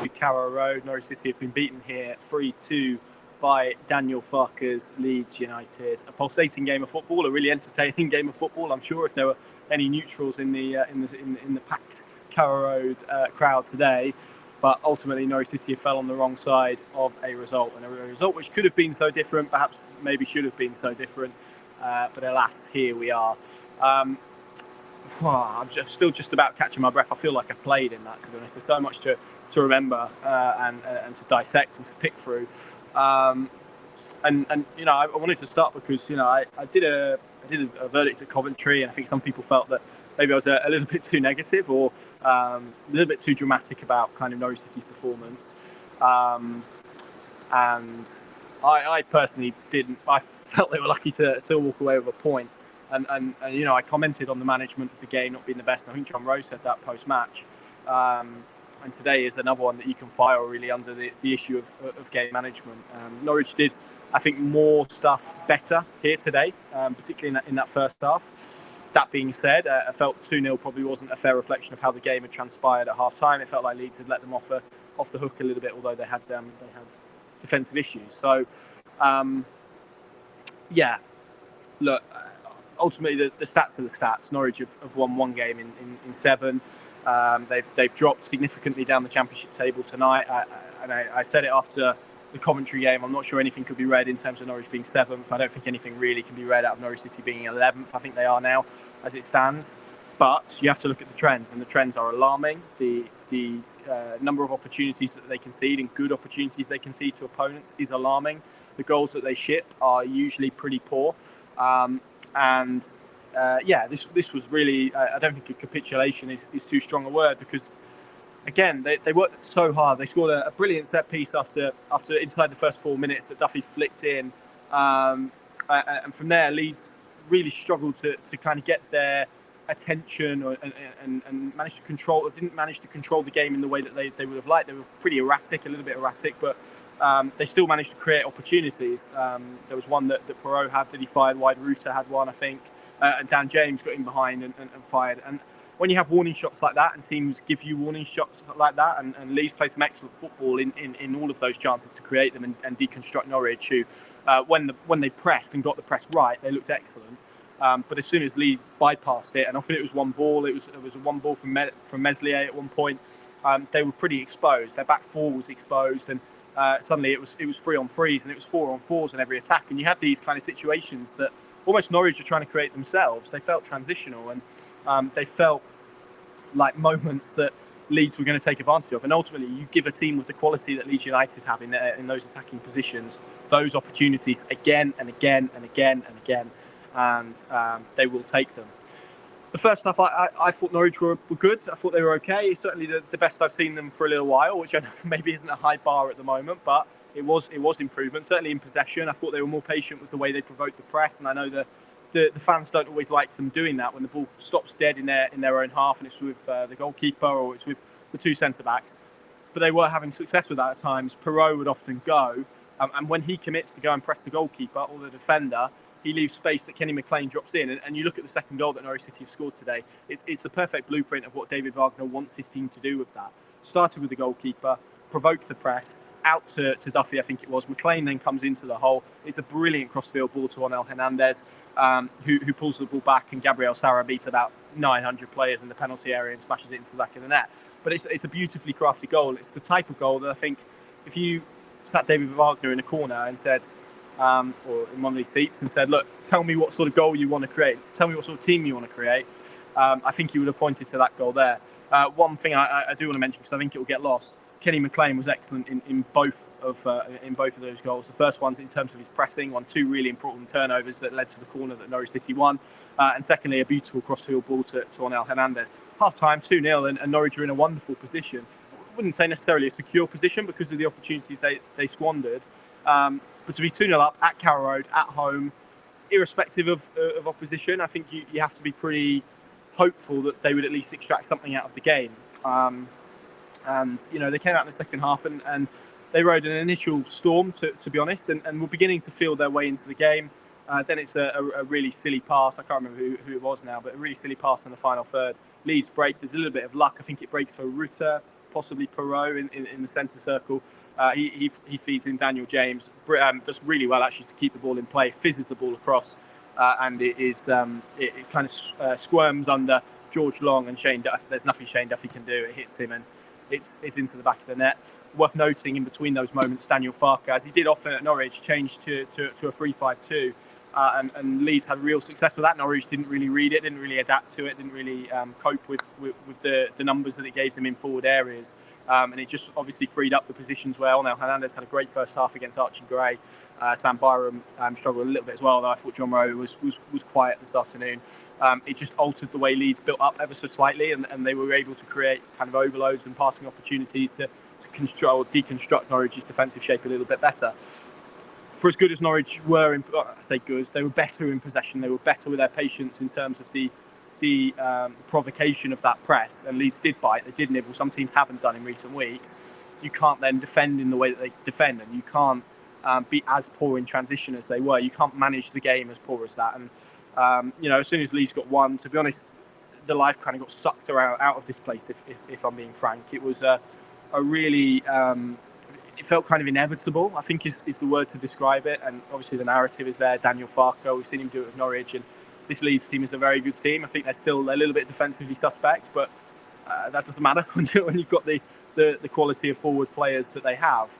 to Carrow Road. Norwich City have been beaten here 3-2 by Daniel Farke's Leeds United. A pulsating game of football, a really entertaining game of football. I'm sure if there were any neutrals in the packed Carrow Road crowd today, but ultimately Norwich City fell on the wrong side of a result, and a result which could have been so different, perhaps maybe should have been so different, but alas, here we are. I'm still just about catching my breath. I feel like I've played in that, to be honest. There's so much to remember and to dissect and to pick through. And you know, I wanted to start because, you know, I did a verdict at Coventry, and I think some people felt that maybe I was a little bit too negative or a little bit too dramatic about kind of Norwich City's performance. And I personally didn't. I felt they were lucky to walk away with a point. And you know, I commented on the management of the game not being the best. I think John Rose said that post-match. And today is another one that you can file really under the issue of game management. Norwich did, I think, more stuff better here today, particularly in that first half. That being said, I felt 2-0 probably wasn't a fair reflection of how the game had transpired at half-time. It felt like Leeds had let them off the hook a little bit, although they had defensive issues. So, yeah, look, ultimately the stats are the stats. Norwich have won one game in 7. They've dropped significantly down the Championship table tonight. I said it after the Coventry game. I'm not sure anything could be read in terms of Norwich being 7th. I don't think anything really can be read out of Norwich City being 11th. I think they are now as it stands. But you have to look at the trends, and the trends are alarming. The number of opportunities that they concede and good opportunities they concede to opponents is alarming. The goals that they ship are usually pretty poor. This was really, I don't think a capitulation is too strong a word, because, again, they worked so hard. They scored a brilliant set piece after inside the first 4 minutes that Duffy flicked in. And from there, Leeds really struggled to kind of get their attention and managed to didn't manage to control the game in the way that they would have liked. They were pretty erratic, a little bit erratic, but they still managed to create opportunities. There was one that Perot had that he fired wide. Ruta had one, I think. And Dan James got in behind and fired. And when you have warning shots like that, and teams give you warning shots like that, and Leeds played some excellent football in all of those chances to create them and deconstruct Norwich, who, when they pressed and got the press right, they looked excellent. But as soon as Leeds bypassed it, and often it was one ball, it was a one ball from Meslier at one point, they were pretty exposed. Their back four was exposed, and suddenly it was 3-on-3s, and it was 4-on-4s in every attack. And you had these kind of situations that almost Norwich were trying to create themselves. They felt transitional, and they felt like moments that Leeds were going to take advantage of. And ultimately, you give a team with the quality that Leeds United have in those attacking positions those opportunities again and again and again and again, and they will take them. The first half, I thought Norwich were good. I thought they were okay. Certainly the best I've seen them for a little while, which I know maybe isn't a high bar at the moment, but it was improvement. Certainly in possession, I thought they were more patient with the way they provoked the press, and I know the fans don't always like them doing that when the ball stops dead in their own half, and it's with the goalkeeper or it's with the two centre backs. But they were having success with that at times. Perot would often go, and when he commits to go and press the goalkeeper or the defender, he leaves space that Kenny McLean drops in. And you look at the second goal that Norwich City have scored today, it's a perfect blueprint of what David Wagner wants his team to do with that. Started with the goalkeeper, provoked the press, out to Duffy, I think it was. McLean then comes into the hole. It's a brilliant crossfield ball to Onel Hernandez, who pulls the ball back, and Gabriel Sara beats about 900 players in the penalty area and smashes it into the back of the net. But it's a beautifully crafted goal. It's the type of goal that I think if you sat David Wagner in a corner and said, or in one of these seats and said, look, tell me what sort of goal you want to create. Tell me what sort of team you want to create. I think he would have pointed to that goal there. One thing I do want to mention, because I think it will get lost, Kenny McLean was excellent in both of those goals. The first one's in terms of his pressing, won 2 really important turnovers that led to the corner that Norwich City won. And secondly, a beautiful crossfield ball to Onel Hernandez. Half-time, 2-0, and Norwich are in a wonderful position. I wouldn't say necessarily a secure position because of the opportunities they squandered. But to be 2-0 up at Carrow Road, at home, irrespective of opposition, I think you have to be pretty hopeful that they would at least extract something out of the game. And, you know, they came out in the second half and they rode an initial storm, to be honest, and were beginning to feel their way into the game. Then it's a really silly pass. I can't remember who it was now, but a really silly pass in the final third. Leeds break. There's a little bit of luck. I think it breaks for Ruta, possibly Perot in the centre circle. He feeds in Daniel James. Does really well actually to keep the ball in play, fizzes the ball across, and it kind of squirms under George Long and Shane Duffy. There's nothing Shane Duffy can do. It hits him and it's into the back of the net. Worth noting in between those moments, Daniel Farke, as he did often at Norwich, changed to a 3-5-2. And Leeds had real success with that. Norwich didn't really read it, didn't really adapt to it, didn't really cope with the numbers that it gave them in forward areas. And it just obviously freed up the positions well. Now, Hernandez had a great first half against Archie Gray. Sam Byram struggled a little bit as well, though I thought John Rowe was quiet this afternoon. It just altered the way Leeds built up ever so slightly, and they were able to create kind of overloads and passing opportunities to deconstruct Norwich's defensive shape a little bit better. For as good as Norwich were, I say good, they were better in possession. They were better with their patience in terms of the provocation of that press. And Leeds did bite. They did nibble. Some teams haven't done in recent weeks. You can't then defend in the way that they defend, and you can't be as poor in transition as they were. You can't manage the game as poor as that. And as soon as Leeds got one, to be honest, the life kind of got sucked out of this place. If I'm being frank, it was a really. It felt kind of inevitable, I think is the word to describe it. And obviously the narrative is there. Daniel Farke, we've seen him do it with Norwich. And this Leeds team is a very good team. I think they're still a little bit defensively suspect, but that doesn't matter when you've got the quality of forward players that they have.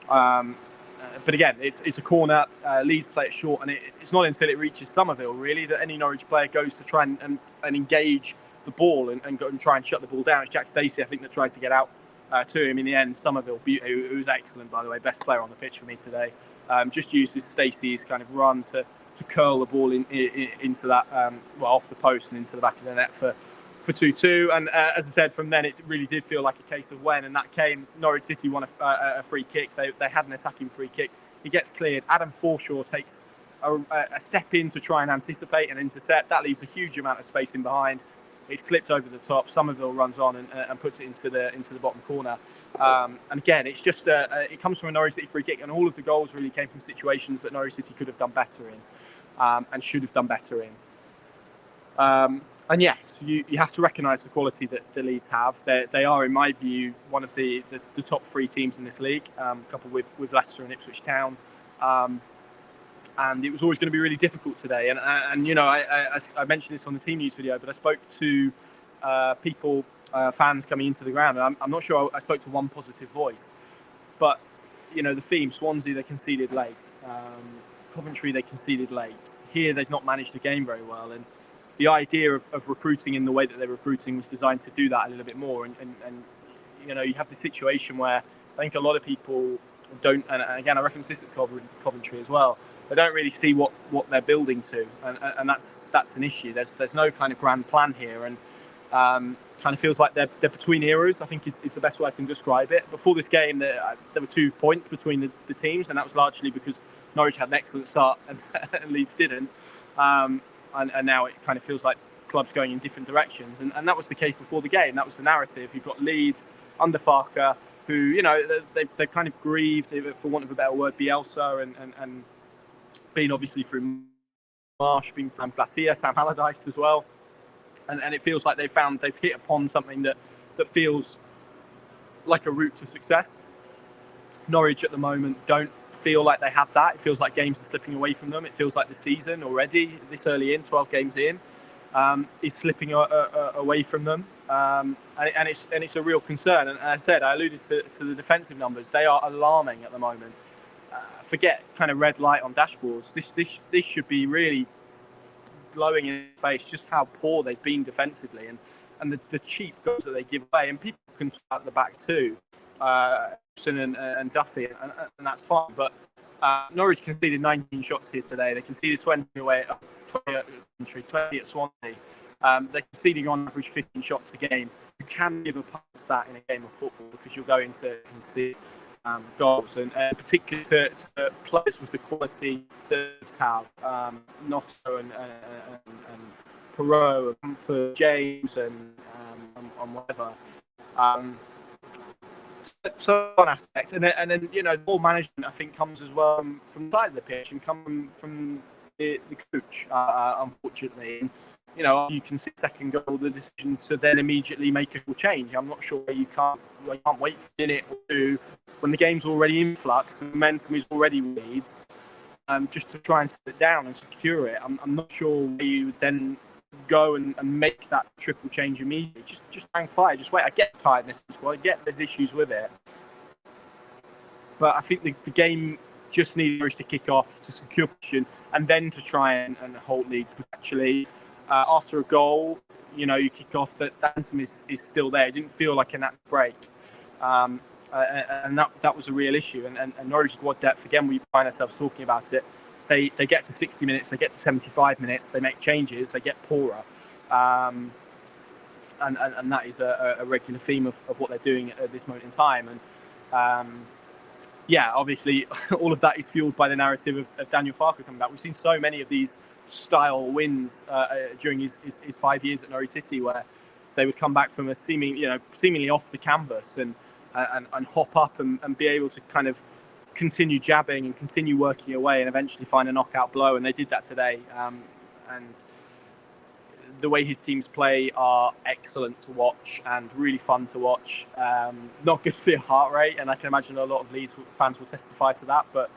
But again, it's a corner. Leeds play it short, and it's not until it reaches Somerville, really, that any Norwich player goes to try and engage the ball and go and try and shut the ball down. It's Jack Stacey, I think, that tries to get out to him in the end. Somerville, who was excellent, by the way, best player on the pitch for me today, just uses Stacey's kind of run to curl the ball into that, off the post and into the back of the net for 2-2. And as I said, from then it really did feel like a case of when, and that came. Norwich City won a free kick. They had an attacking free kick. He gets cleared. Adam Forshaw takes a step in to try and anticipate and intercept. That leaves a huge amount of space in behind. It's clipped over the top. Somerville runs on and puts it into the bottom corner. And again, it's just it comes from a Norwich City free kick, and all of the goals really came from situations that Norwich City could have done better in and should have done better in. And yes, you have to recognise the quality that the Leeds have. They are, in my view, one of the top three teams in this league, coupled with Leicester and Ipswich Town. And it was always going to be really difficult today. And I mentioned this on the team news video, but I spoke to people, fans coming into the ground, and I'm not sure I spoke to one positive voice. But, the theme, Swansea, they conceded late. Coventry, they conceded late. Here, they've not managed the game very well. And the idea of recruiting in the way that they're recruiting was designed to do that a little bit more. And you have the situation where I think a lot of people don't, and again, I reference this at Coventry as well, they don't really see what they're building to, and that's an issue. There's no kind of grand plan here, and kind of feels like they're between eras, I think is the best way I can describe it. Before this game, there were 2 points between the teams, and that was largely because Norwich had an excellent start and Leeds didn't. And now it kind of feels like clubs going in different directions, and that was the case before the game. That was the narrative. You've got Leeds under Farke, who they've kind of grieved, for want of a better word, Bielsa and been obviously through Marsh, been from Glacier, Sam Allardyce as well, and it feels like they've hit upon something that feels like a route to success. Norwich at the moment don't feel like they have that. It feels like games are slipping away from them. It feels like the season already, this early in, 12 games in, is slipping away from them, and it's a real concern. And as I said, I alluded to the defensive numbers. They are alarming at the moment. Forget kind of red light on dashboards. This should be really glowing in the face just how poor they've been defensively, and the cheap goals that they give away. And people can talk at the back too, and Duffy, and that's fine. But Norwich conceded 19 shots here today. They conceded 20 away, 20 at Coventry, 20 at Swansea. They're conceding on average 15 shots a game. You can give a pass that in a game of football because you're going to concede goals, and particularly to players with the quality that they have, Notto and Perot, and for James and whatever. So one aspect, and then ball management I think comes as well from the side of the pitch and come from the coach, unfortunately. you can see second goal, the decision to then immediately make a change. I'm not sure you can't wait for a minute or two when the game's already in flux and momentum is already with Leeds, just to try and sit it down and secure it. I'm not sure where you would then go and make that triple change immediately. Just hang fire, just wait. I get tiredness in the squad, I get there's issues with it. But I think the game just needed to kick off to secure position and then to try and halt Leeds. But actually, after a goal, you kick off, that momentum is still there. It didn't feel like a natural break. And that was a real issue. And Norwich squad depth, again, we find ourselves talking about it. They get to 60 minutes, they get to 75 minutes, they make changes, they get poorer. And that is a regular theme of what they're doing at this moment in time. And obviously, all of that is fueled by the narrative of Daniel Farke coming back. We've seen so many of these style wins during his 5 years at Norwich City, where they would come back from a seemingly off the canvas and hop up and be able to kind of continue jabbing and continue working away and eventually find a knockout blow. And they did that today. And the way his teams play are excellent to watch and really fun to watch. Not good for your heart rate, and I can imagine a lot of Leeds fans will testify to that. But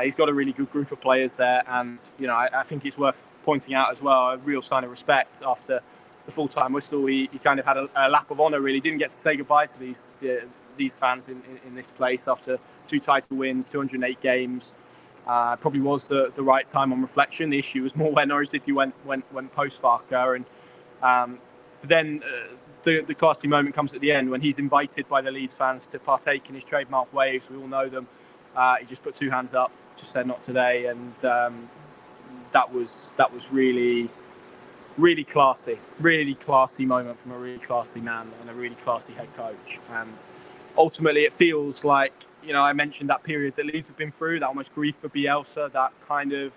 he's got a really good group of players there, and I think it's worth pointing out as well, a real sign of respect after the full-time whistle. He kind of had a lap of honour, really. Didn't get to say goodbye to these fans in this place after 2 title wins, 208 games. Probably was the right time on reflection. The issue was more where Norwich City went post Farke, and then the classy moment comes at the end when he's invited by the Leeds fans to partake in his trademark waves. We all know them. He just put 2 hands up, just said not today, and that was really, really classy moment from a really classy man and a really classy head coach. And ultimately, it feels like, I mentioned that period that Leeds have been through, that almost grief for Bielsa, that kind of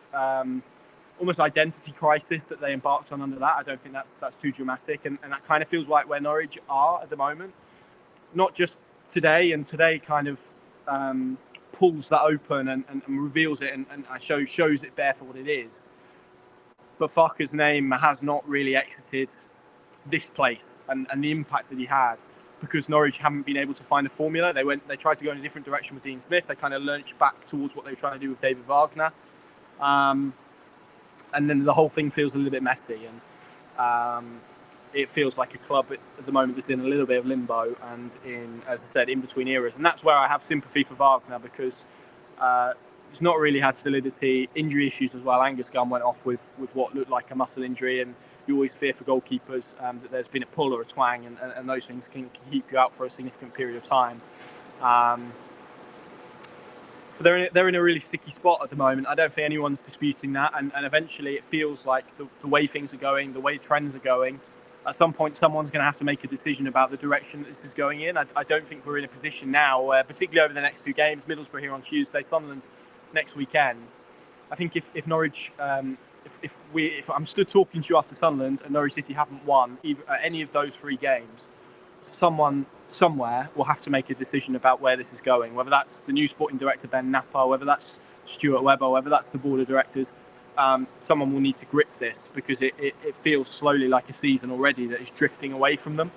almost identity crisis that they embarked on under that. I don't think that's too dramatic, and that kind of feels like where Norwich are at the moment. Not just today, and today kind of pulls that open and reveals it and shows it bare for what it is. But Farke's name has not really exited this place and the impact that he had, because Norwich haven't been able to find a formula. They tried to go in a different direction with Dean Smith. They kind of lurched back towards what they were trying to do with David Wagner. And then the whole thing feels a little bit messy. And it feels like a club at the moment that's in a little bit of limbo and as I said, in between eras. And that's where I have sympathy for Wagner, because he's not really had solidity, injury issues as well. Angus Gunn went off with what looked like a muscle injury, and you always fear for goalkeepers that there's been a pull or a twang, and those things can keep you out for a significant period of time. But they're in a really sticky spot at the moment. I don't think anyone's disputing that, and eventually it feels like the way things are going, the way trends are going, at some point someone's going to have to make a decision about the direction that this is going in. I don't think we're in a position now where, particularly over the next 2 games, Middlesbrough here on Tuesday, Sunderland next weekend, I think if Norwich, if I'm stood talking to you after Sunderland and Norwich City haven't won any of those 3 games, someone somewhere will have to make a decision about where this is going, whether that's the new sporting director Ben Napper, whether that's Stuart Webber, whether that's the board of directors. Someone will need to grip this, because it feels slowly like a season already that is drifting away from them,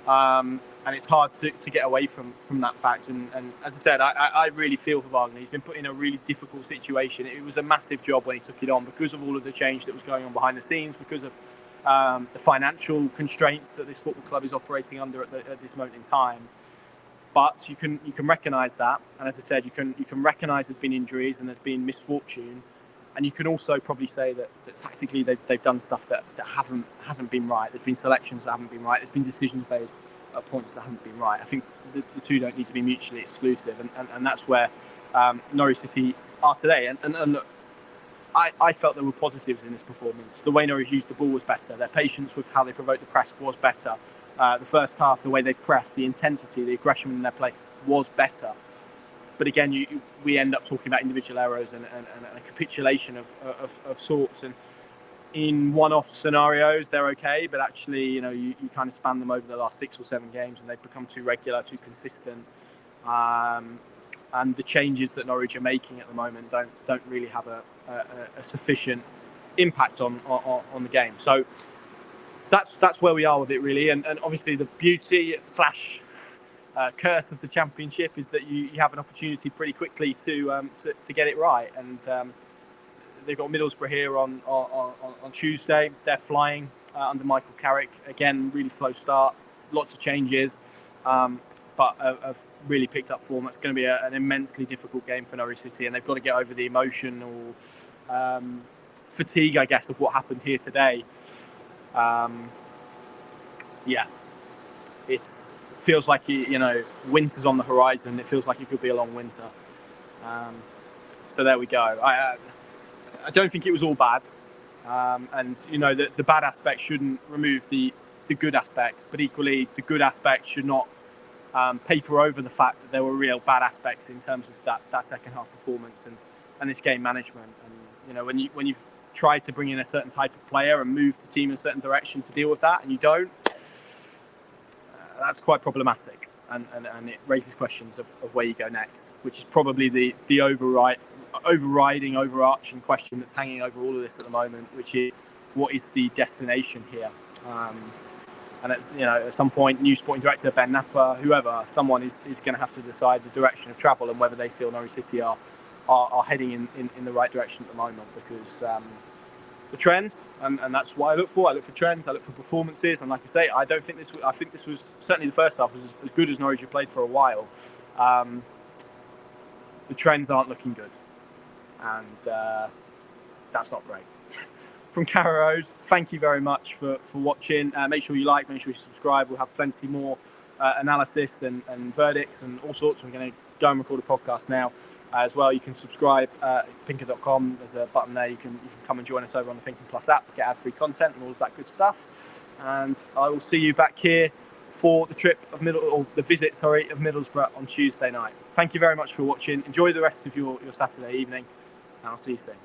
and it's hard to get away from that fact. And as I said, I really feel for Wagner. He's been put in a really difficult situation. It was a massive job when he took it on, because of all of the change that was going on behind the scenes, because of the financial constraints that this football club is operating under at this moment in time. But you can recognise that, and as I said, you can recognise there's been injuries and there's been misfortune. And you can also probably say that tactically they've done stuff that hasn't been right. There's been selections that haven't been right. There's been decisions made at points that haven't been right. I think the two don't need to be mutually exclusive, and that's where Norwich City are today. And look, I felt there were positives in this performance. The way Norwich used the ball was better. Their patience with how they provoked the press was better. The first half, the way they pressed, the intensity, the aggression in their play was better. But again, we end up talking about individual errors and a capitulation of sorts. And in one-off scenarios, they're okay. But actually, you kind of span them over the last 6 or 7 games, and they've become too regular, too consistent. And the changes that Norwich are making at the moment don't really have a sufficient impact on the game. So that's where we are with it, really. And obviously the beauty slash curse of the Championship is that you have an opportunity pretty quickly to get it right. And they've got Middlesbrough here on Tuesday. They're flying under Michael Carrick. Again, really slow start, lots of changes, but have really picked up form. It's going to be an immensely difficult game for Norwich City, and they've got to get over the emotional fatigue, I guess, of what happened here today. It feels like winter's on the horizon. It feels like it could be a long winter. So there we go. I don't think it was all bad, and the bad aspects shouldn't remove the good aspects, but equally the good aspects should not paper over the fact that there were real bad aspects in terms of that second half performance and this game management. And when you've tried to bring in a certain type of player and move the team in a certain direction to deal with that, and you don't, that's quite problematic, and it raises questions of where you go next, which is probably the overarching question that's hanging over all of this at the moment, which is, what is the destination here? And at some point, new sporting director Ben Napper, whoever, someone is going to have to decide the direction of travel and whether they feel Norwich City are heading in the right direction at the moment, because the trends, and that's what I look for. I look for trends. I look for performances. And like I say, I think this was certainly the first half was as good as Norwich have played for a while. The trends aren't looking good, and that's not great. From Carrow Road, thank you very much for watching. Make sure you like, make sure you subscribe. We'll have plenty more analysis and verdicts and all sorts. We're going to go and record a podcast now as well. You can subscribe at pinker.com. There's a button there. You can come and join us over on the Pinker Plus app, get ad-free content and all of that good stuff. And I will see you back here for the visit of Middlesbrough on Tuesday night. Thank you very much for watching. Enjoy the rest of your Saturday evening, and I'll see you soon.